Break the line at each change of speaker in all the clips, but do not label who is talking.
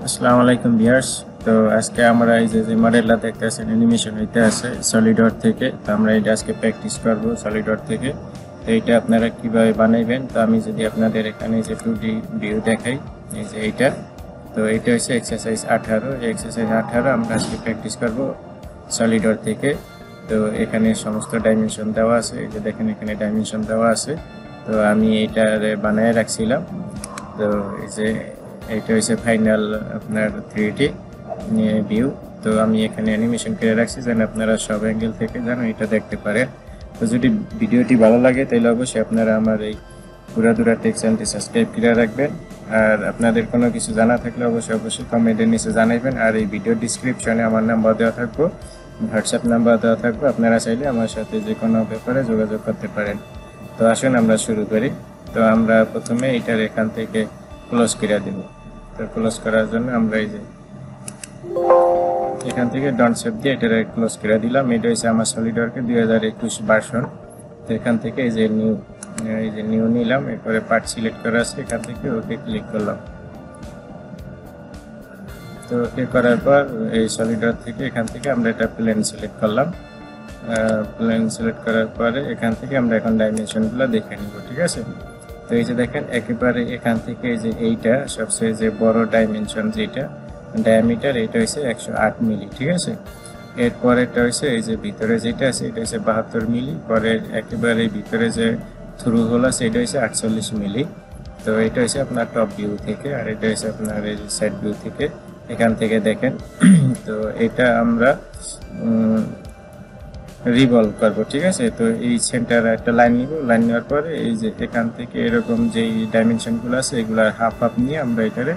আসসালামু আলাইকুম ভিউয়ার্স। তো আজকে আমরা এই যে মডেলটা দেখতেছেন অ্যানিমেশন হইতে আছে সলিডওয়ার্ক থেকে। তো আমরা এটা আজকে প্র্যাকটিস করব সলিডওয়ার্ক থেকে। তো এটা আপনারা কিভাবে বানাইবেন, তো আমি যদি আপনাদের এখানে যে 2D ভিউ দেখাই, এই যে এইটা, তো এটা হচ্ছে এক্সারসাইজ 18। এই এক্সারসাইজ 18 আমরা আজকে প্র্যাকটিস করব সলিডওয়ার্ক থেকে। তো এখানে সমস্ত ডাইমেনশন দেওয়া আছে, এই যে দেখেন এখানে ডাইমেনশন দেওয়া আছে। তো আমি এইটা বানায় রাখছিলাম। তো এই যে এইটা হচ্ছে ফাইনাল আপনার 3D ভিউ। তো আমি এখানে অ্যানিমেশন করে রাখছি যেন আপনারা সব অ্যাঙ্গেল থেকে যেন এটা দেখতে পারেন। তো যদি ভিডিওটি ভালো লাগে তাহলে অবশ্যই আপনারা আমার এই উড়া ধুরা টেক চ্যানেলটি সাবস্ক্রাইব করে রাখবেন। আর আপনাদের কোনো কিছু জানা থাকলে অবশ্যই কমেন্টের নিচে জানাবেন। আর এই ভিডিও ডিসক্রিপশনে আমার নাম্বার দেওয়া থাকবে, হোয়াটসঅ্যাপ নাম্বার দেওয়া থাকবে, আপনারা চাইলে আমার সাথে যে কোনো ব্যাপারে যোগাযোগ করতে পারেন। তো আসুন আমরা শুরু করি। তো আমরা প্রথমে এটার এখান থেকে ক্লোজ করে দেব। তো ক্লোজ করার জন্য আমরা এই যে এখান থেকে ডন শেপ দিয়ে এটা ক্লোজ করে দিলাম। এটা হচ্ছে আমার সলিডওয়ার্কের 2021 ভার্সন। তো এখান থেকে এই যে নিউ নিলাম, এরপরে পার্ট সিলেক্ট করা আছে, এখান থেকে ওকে ক্লিক করলাম। তো ওকে করার পর এই সলিডওয়ার্ক থেকে এখান থেকে আমরা এটা প্লেন সিলেক্ট করলাম। প্লেন সিলেক্ট করার পরে এখান থেকে আমরা এখন ডাইমেনশনগুলো দেখে নিব, ঠিক আছে। তো এই যে দেখেন একেবারে এখান থেকে এই যে এইটা সবচেয়ে যে বড় ডাইমেনশন যেটা ডায়ামিটার, এটা হচ্ছে 108 মিলি, ঠিক আছে। এরপরে এটা হচ্ছে এই যে ভিতরে যেটা আছে এটা হচ্ছে 72 মিলি। পরে একেবারে ভিতরে যে থ্রু হোল আছে এটা হচ্ছে 48 মিলি। তো এটা হচ্ছে আপনার টপ ভিউ থেকে, আর এটা হচ্ছে আপনার এই সাইড ভিউ থেকে এখান থেকে দেখেন। তো এটা আমরা রিভলভ করবো, ঠিক আছে। তো এই সেন্টারে একটা লাইন নিব, লাইন নেওয়ার পরে এই যে এখান থেকে এরকম যেই ডাইমেনশনগুলো আছে এগুলার হাফ হাফ নিয়ে আমরা এটারে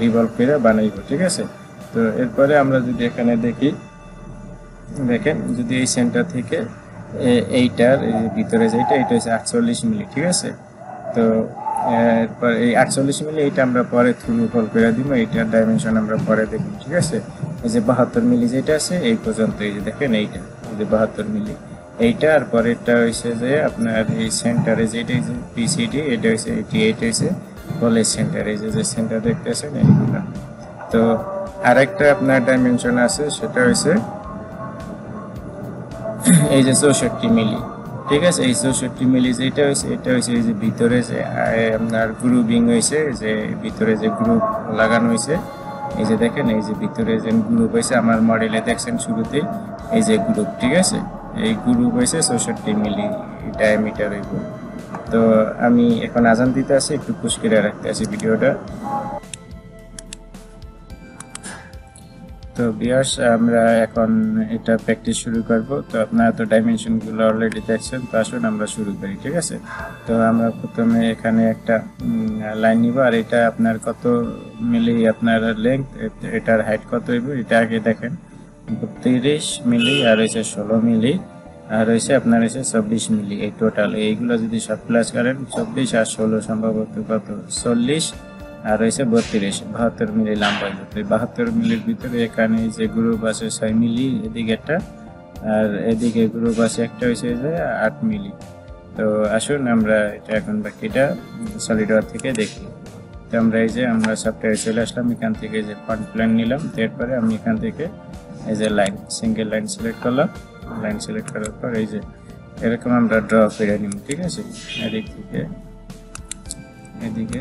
রিভলভ করে বানাইব, ঠিক আছে। তো এরপরে আমরা যদি এখানে দেখি, দেখেন যদি এই সেন্টার থেকে এইটার এই ভিতরে যেটা এটা হচ্ছে 48 মিলি, ঠিক আছে। তো এরপর এই 48 মিলি এইটা আমরা পরে থ্রু হোল করে দিব, এইটার ডাইমেনশন আমরা পরে দেখব, ঠিক আছে। এই যে 72 মিলি যেটা আছে এই পর্যন্ত, এই যে দেখেন এইটা এই যে 72 মিলি এইটা। আর পরেরটা হয়েছে যে আপনার এই সেন্টারে যেটা এই যে পিসিডি এটা হচ্ছে 88 হয়েছে কলেজ সেন্টার, এই যে সেন্টার দেখতেছেন এইগুলো। তো আরেকটা আপনার ডাইমেনশন আছে সেটা হয়েছে এই যে 64 মিলি, ঠিক আছে। এই 64 মিলি যেটা হয়েছে এটা হয়েছে এই যে ভিতরে যে আপনার গ্রুপিং হয়েছে, যে ভিতরে যে গ্রুপ লাগানো হয়েছে, এই যে দেখেন এই যে ভিতরে যে গ্রুপ হয়েছে আমার মডেলে দেখছেন শুরুতে এই যে গ্রুপ, ঠিক আছে। এই গ্রুপ হয়েছে 64 মিলি ডায়ামিটার হইব। তো আমি এখন আজান দিতে আছি, একটু পুশ করে রাখতে আছি ভিডিওটা। তো ভিউয়ার্স আমরা এখন এটা প্র্যাকটিস শুরু করব। তো আপনারা তো ডাইমেনশনগুলো অলরেডি দেখছেন, তো আসুন আমরা শুরু করি, ঠিক আছে। তো আমরা প্রথমে এখানে একটা লাইন নিব, আর এটা আপনার কত মিলি আপনার লেংথ, এটার হাইট কত হইব এটা আগে দেখেন। 32 মিলি আর হচ্ছে 16 মিলি আর হচ্ছে আপনার হচ্ছে 24 মিলি। এই টোটাল এইগুলো যদি সব প্লাস করেন 24 আর 16 সম্ভবত কত 40 আর হয়েছে 32, 72 মিলি লম্বা। 72 মিলির ভিতরে এখানে যে গ্রুপ আছে 6 মিলি এদিকে একটা, আর এদিকে গ্রুপ আছে একটা হয়েছে যে 8 মিলি। তো আসুন আমরা এটা এখন বাকিটা সলিডওয়ার্ক থেকে দেখি। তো আমরা এই যে আমরা সফটওয়্যারে চলে আসলাম, এখান থেকে যে ফ্রন্ট প্ল্যান নিলাম। এরপরে আমি এখান থেকে এই যে লাইন সিঙ্গেল লাইন সিলেক্ট করলাম। লাইন সিলেক্ট করার পর এই যে এরকম আমরা ড্র করে নিব, ঠিক আছে। এদিক থেকে এদিকে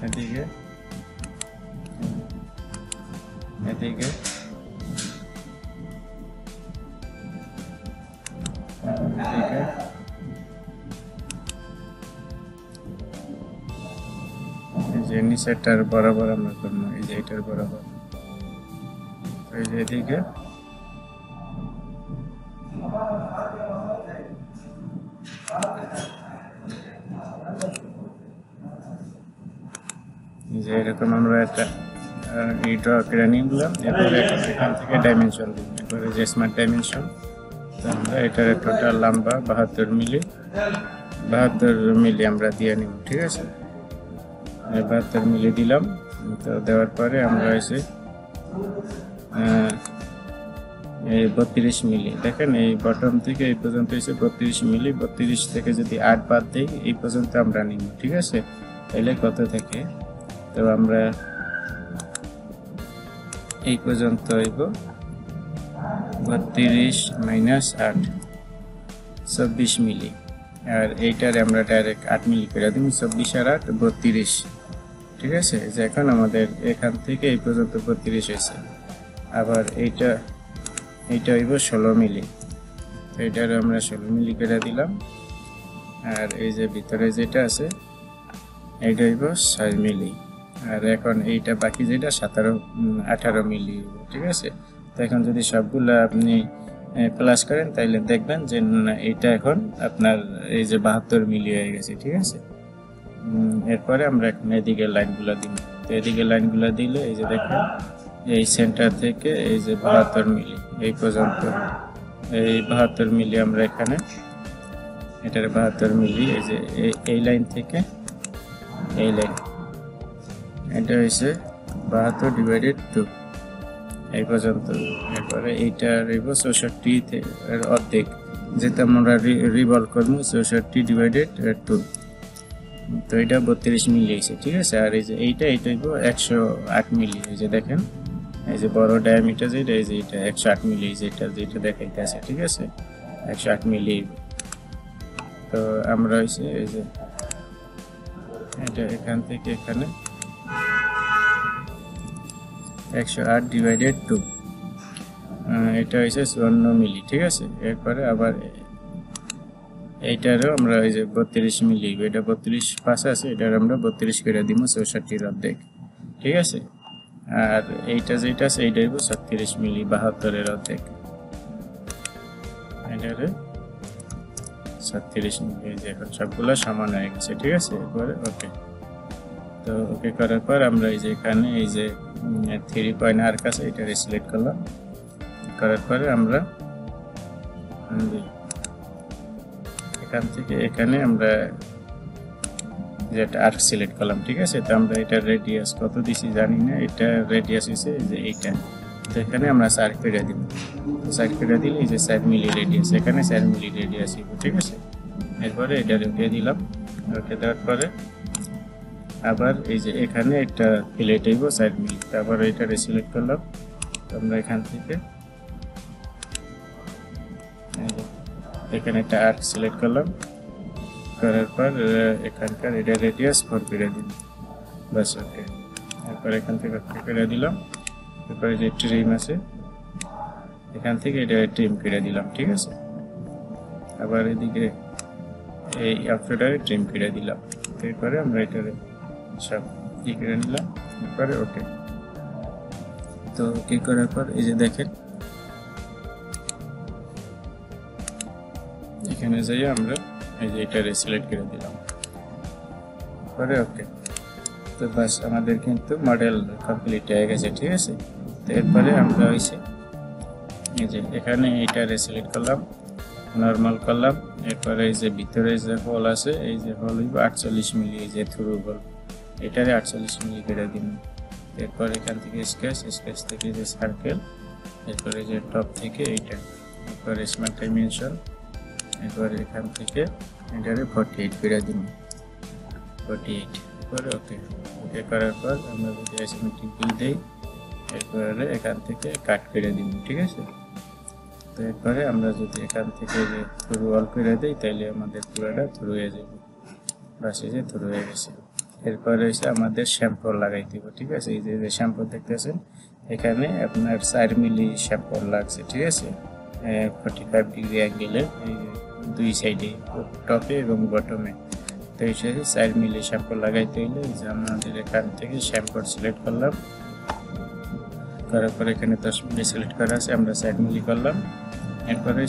এদিকে এদিকে এদিকে এই যে নিচেরটার বরাবর আমরা করবো, এই যে এটার বরাবর, এই যে এদিকে যে এরকম আমরা একটা ড্র করে নিলাম। এরপরে এখান থেকে ডাইমেনশন দিব, এরপরে যে স্মার্ট ডাইমেনশন। তো আমরা এটার টোটাল লম্বা 72 মিলি, 72 মিলি আমরা দিয়ে নিব, ঠিক আছে। 72 মিলি দিলাম। তো দেওয়ার পরে আমরা এসে এই 32 মিলি দেখেন এই বটম থেকে এই পর্যন্ত এসে 32 মিলি। 32 থেকে যদি 8 বাদ দিই এই পর্যন্ত আমরা নিব, ঠিক আছে। তাহলে কত থাকে, তো আমরা এই পর্যন্ত হইব 32 মাইনাস 8 24 মিলি, আর এইটারে আমরা ডাইরেক্ট 8 মিলি করে দিই। 24 আর 8 32, ঠিক আছে। যে এখন আমাদের এখান থেকে এই পর্যন্ত 32 হয়েছে। আবার এইটা হইব 16 মিলি, এইটারে আমরা 16 মিলি করে দিলাম। আর এই যে ভিতরে যেটা আছে এইটা হইব 6 মিলি, আর এখন এইটা বাকি যেটা 18 মিলি, ঠিক আছে। তো এখন যদি সবগুলো আপনি প্লাস করেন তাইলে দেখবেন যে এইটা এখন আপনার এই যে 72 মিলি হয়ে গেছে, ঠিক আছে। এরপরে আমরা এখন এদিকে লাইনগুলো দিব। তো এদিকে লাইনগুলো দিলে এই যে দেখেন এই সেন্টার থেকে এই যে 72 মিলি এই পর্যন্ত, এই 72 মিলি আমরা এখানে এটার 72 মিলি এই যে এই লাইন থেকে এই লাইন, এটা হয়েছে 72 ডিভাইডেড 2 এই পর্যন্ত। এরপরে এইটা রইব 64 এর অর্ধেক, যেটা আমরা রিভলভ করবো 64 ডিভাইডেড 2, তো এটা 32 মিলি হয়েছে, ঠিক আছে। আর এই যে এইটা হইব 108 মিলি, এই যে দেখেন এই যে বড় ডায়ামিটার যেটা এই যে এটা 108 মিলি, যেটা দেখাইতে আছে, ঠিক আছে 108 মিলি। তো আমরা হয়েছে এই যে এটা এখান থেকে এখানে 108 ডিভাইডেড 2, এটা হয়েছে 54 মিলি, ঠিক আছে। এরপরে আবার এইটারও আমরা এই যে 32 মিলি, এটা 32 পাশে আছে, এটার আমরা 32 করে দিব 64 অর্ধেক, ঠিক আছে। আর এইটা যেটা আছে এইটা হইব 36 মিলি, 72 এর অর্ধেক, এটারে 36 মিলি। এই যে এখন সবগুলো সমান হয়ে গেছে, ঠিক আছে। এরপরে ওকে, তো ওকে করার পর আমরা এই যে এখানে এই যে 3 পয়েন্ট আর কাছে এটা সিলেক্ট করলাম। করার পরে আমরা এখান থেকে এখানে আমরা যেটা আর্ক সিলেক্ট করলাম, ঠিক আছে। তো আমরা এটা রেডিয়াস কত দিছি জানি না, এটা রেডিয়াস হইছে এই যে এইটা, তো এখানে আমরা 4 করে দিব। 4 করে দিলে এই যে 4 মিলি রেডিয়াস, এখানে 4 মিলি রেডিয়াস হইব, ঠিক আছে। এরপরে এটা রেখে দিলাম। রেখে দেওয়ার পরে আবার এই যে এখানে একটা প্লেট হইব 4 মিলি, তারপর এটা সিলেক্ট করলাম। আমরা এখান থেকে এখানে একটা আর্ক সিলেক্ট করলাম। করার পর এখানকার এটা রেডিয়াস 4 করে দিন, বাস ওকে। এরপর এখান থেকে করে দিলাম। এরপরে যে ট্রিম আছে এখান থেকে এটা ট্রিম করে দিলাম, ঠিক আছে। আবার এদিকে এই আফটারে ট্রিম করে দিলাম। এরপরে আমরা এটা সব ই করে নিলাম। এরপরে ওকে, তো কি করার পর এই যে দেখেন এখানে যাই আমরা এই যে এটা সিলেক্ট করে দিলাম, পরে ওকে। তো বাস আমাদের কিন্তু মডেল কমপ্লিট হয়ে গেছে, ঠিক আছে। তো এরপরে আমরা হইছে এই যে এখানে এটা সিলেক্ট করলাম, নরমাল করলাম। এরপরে এই যে ভিতরে যে হোল আছে এই যে হোল হইব 48 মিলি, এই যে থ্রু হোল এটারে 48 মিলি করে দিন। এরপর এখান থেকে স্কেচ থেকে যে সার্কেল, এরপরে যে টপ থেকে এইটা, এরপরে স্মার্ট ডাইমেনশন, এরপর এখান থেকে এটারে 48 করে দিন, 48। এরপরে ওকে, ওকে করার পর আমরা যদি অ্যাসিমেট্রিক বিল দেই, এরপরে এখান থেকে কাট করে দিন, ঠিক আছে। তো এরপরে আমরা যদি এখান থেকে যে থ্রু অল করে দিই তাহলে আমাদের পুরোটা থ্রু হয়ে যাবে, বাস এই যে থ্রু হয়ে গেছে। এরপরে হচ্ছে আমাদের শ্যাম্পু লাগাই দিব, ঠিক আছে। এই যে শ্যাম্পু দেখতেছেন এখানে আপনার 4 মিলি শ্যাম্পু লাগছে, ঠিক আছে। 45 ডিগ্রি অ্যাঙ্গেলে এই দুই সাইডে, টপে এবং বটমে। তো এই 4 মিলি শ্যাম্পু লাগাইতে হইলে এই যে আমাদের এখান থেকে শ্যাম্পু সিলেক্ট করলাম। করার পর এখানে 10 মিলি সিলেক্ট করা আছে, আমরা 4 মিলি করলাম। এরপরে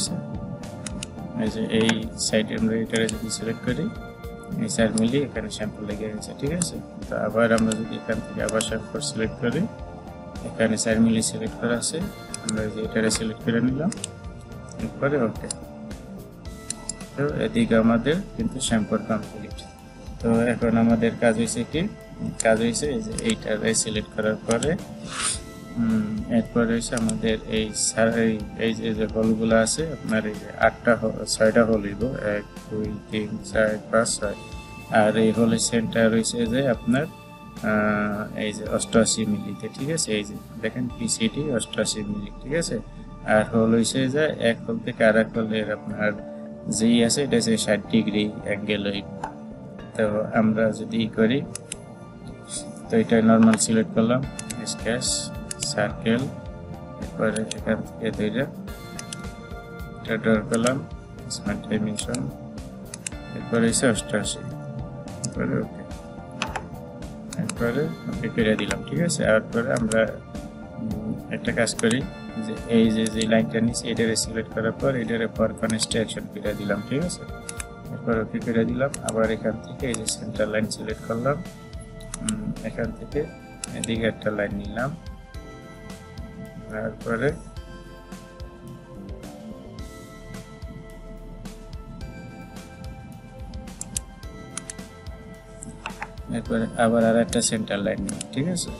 এই যে এই সাইডে আমরা এটা যদি সিলেক্ট করি এই 4 মিলি এখানে শ্যাম্পু লেগে গেছে, ঠিক আছে। তো আবার আমরা যদি এখান থেকে আবার শ্যাম্পু সিলেক্ট করি, এখানে 4 মিলি সিলেক্ট করা আছে, আমরা যে এটা সিলেক্ট করে নিলাম। এরপরে ওকে, তো এদিকে আমাদের কিন্তু শ্যাম্পুর কমপ্লিট। তো এখন আমাদের কাজ হয়েছে কি, কাজ হয়েছে এই যে এইটা সিলেক্ট করার পরে এরপরে হচ্ছে আমাদের এই যে হোলগুলো আছে আপনার এই যে 6টা হোল হইব, 1 2 3 4 5 6। আর এই হোলের সেন্টার হয়েছে যে আপনার এই যে 88 মিলিতে, ঠিক আছে। এই যে দেখেন পিসিটি 88 মিলি, ঠিক আছে। আর হোল হইছে যে এক হোল থেকে আরেক হোলের আপনার যেই আছে এটা হচ্ছে 60 ডিগ্রি অ্যাঙ্গেল হইব। তো আমরা যদি করি, তো এটা নর্মাল সিলেক্ট করলাম, স্কেচ সার্কেল, এরপরে এখান থেকে ধরে এটা ড্র করলাম, স্মার্ট ডাইমেনশন, এরপরে হচ্ছে 88, এরপরে ওকে, এরপরে ওকে করে দিলাম, ঠিক আছে। এরপরে আমরা একটা কাজ করি, যে এই যে লাইনটা নিচে এটারে সিলেক্ট করার পর এটারে পর কনস্ট্রাকশন করে দিলাম, ঠিক আছে। এরপর ওকে করে দিলাম। আবার এখান থেকে এই যে সেন্টার লাইন সিলেক্ট করলাম, এখান থেকে এদিকে একটা লাইন নিলাম, তারপরে এরপরে আবার আর একটা সেন্টার লাইন নিলাম, ঠিক আছে।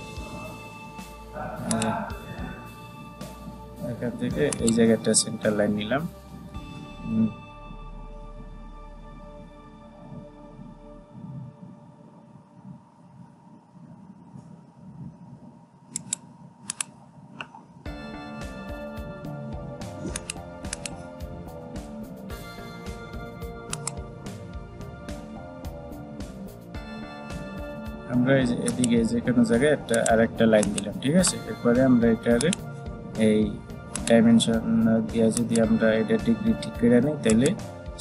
এখান থেকে এই জায়গাটা সেন্টার লাইন নিলাম, আমরা এদিকে যে কোনো জায়গায় আরেকটা লাইন দিলাম, ঠিক আছে। এরপরে আমরা এটারে এই ডাইমেনশন দিয়ে যদি আমরা এটা ডিগ্রি ঠিক করে নিই, তাহলে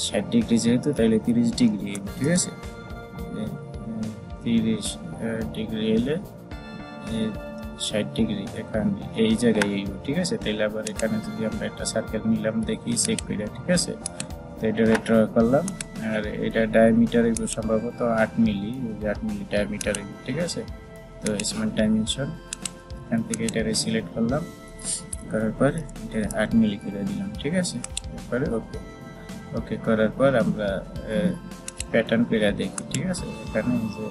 60 ডিগ্রি যেহেতু, তাহলে 30 ডিগ্রি, ঠিক আছে। 30 ডিগ্রি এলে 60 ডিগ্রি এখানে এই জায়গায় এই, ঠিক আছে। তাহলে আবার এখানে যদি আমরা একটা সার্কেল নিলাম, দেখি চেক করে, ঠিক আছে। তো এটা ড্র করলাম, আর এটা ডায়ামিটার সম্ভবত 8 মিলি, 8 মিলি ডায়ামিটার, ঠিক আছে। তো স্মার্ট ডাইমেনশন, এখান থেকে এটা সিলেক্ট করলাম, করার পর এটা 8 মিলি করে দিলাম, ঠিক আছে। এরপরে ওকে, ওকে করার পর আমরা প্যাটার্ন করে দেখি, ঠিক আছে। এখানে যে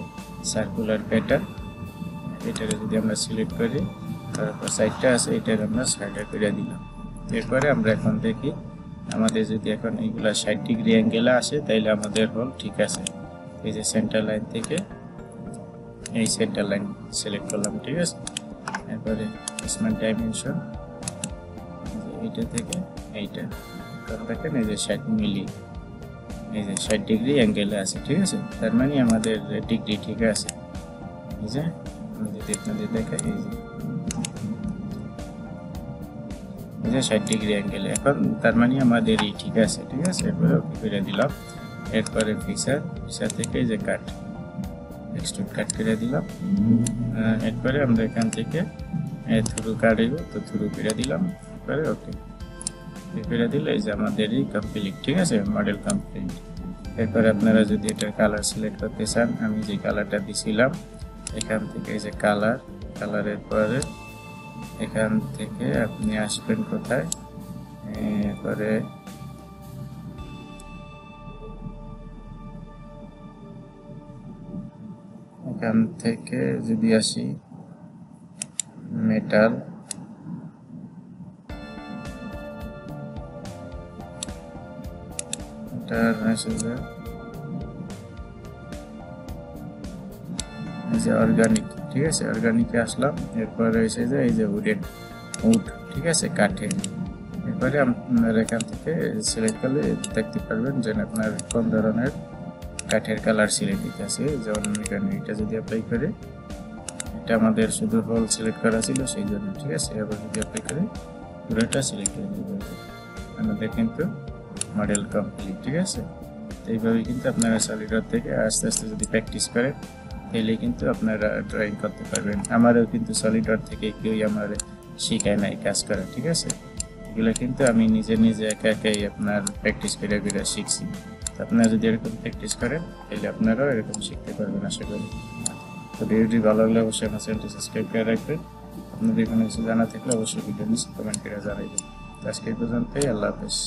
সার্কুলার প্যাটার্ন, এটারে যদি আমরা সিলেক্ট করি, তারপর সাইডটা আছে এটার আমরা সাইডে করে দিলাম। এরপরে আমরা এখন দেখি আমাদের যদি এখন এইগুলা 60 ডিগ্রি অ্যাঙ্গেলে আসে, তাইলে আমাদের হল ঠিক আছে। এই যে সেন্টার লাইন থেকে এই সেন্টার লাইন সিলেক্ট করলাম, ঠিক আছে। এরপরে স্মার্ট ডাইমেনশন, এইটা থেকে এইটা, দেখেন এই যে 60 মিলি, এই যে 60 ডিগ্রি অ্যাঙ্গেলে আছে, ঠিক আছে। তার মানে আমাদের ডিগ্রি ঠিক আছে। এই যে যদি আপনাদের দেখাই, এই যে 60 ডিগ্রি অ্যাঙ্গেলে, এখন তার মানে আমাদের ঠিক আছে, ঠিক আছে। এরপরে ওকে করে দিলাম। এরপরে ফিচার থেকে এই যে কাট, এক্সট্রুড কাট করে দিলাম। এরপরে আমরা এখান থেকে থ্রু কাটব, তো থ্রু করে দিলাম। এরপরে ওকে করে দিলে এই যে আমাদের কমপ্লিট, ঠিক আছে, মডেল কমপ্লিট। এরপরে আপনারা যদি এটার কালার সিলেক্ট করতে চান, আমি যে কালারটা দিছিলাম এখান থেকে এই যে কালারের পরে এখান থেকে আপনি আসবেন কোথায়, এরপরে এখান থেকে যদি আসি মেটাল, এটার আসলে এই যে অর্গানিক, ঠিক আছে। অর্গানিকে আসলাম, এরপরে এসে যে এই যে উড, ঠিক আছে, কাঠে। এরপরে আপনার এখান থেকে সিলেক্ট করলে দেখতে পারবেন যে আপনার কোন ধরনের কাঠের কালার সিলেক্ট আছে। যেমন এখানে এটা যদি অ্যাপ্লাই করে, এটা আমাদের শুধু হোল সিলেক্ট করা ছিল সেই জন্য, ঠিক আছে। এবার যদি অ্যাপ্লাই করে পুরোটা সিলেক্ট করে দেবেন, আমাদের কিন্তু মডেল কমপ্লিট, ঠিক আছে। এইভাবে কিন্তু আপনারা সলিডওয়ার্ক থেকে আস্তে আস্তে যদি প্র্যাকটিস করেন, তাহলে কিন্তু আপনারা ড্রয়িং করতে পারবেন। আমারও কিন্তু সলিডওয়ার্ক থেকে কেউই আমার শেখায় নাই কাজ করা, ঠিক আছে। এগুলো কিন্তু আমি নিজে একা একাই আপনার প্র্যাকটিস করে শিখছি। আপনারা যদি এরকম প্র্যাকটিস করেন, তাহলে আপনারাও এরকম শিখতে পারবেন আশা করি। তো ভিডিওটি ভালো লাগলে অবশ্যই আমার চ্যানেলটি সাবস্ক্রাইব করে রাখবেন। আপনাদের কোনো কিছু জানা থাকলে অবশ্যই ভিডিও নিচে কমেন্ট করে জানাবেন। আজকে এই পর্যন্তই, আল্লাহ হাফেজ।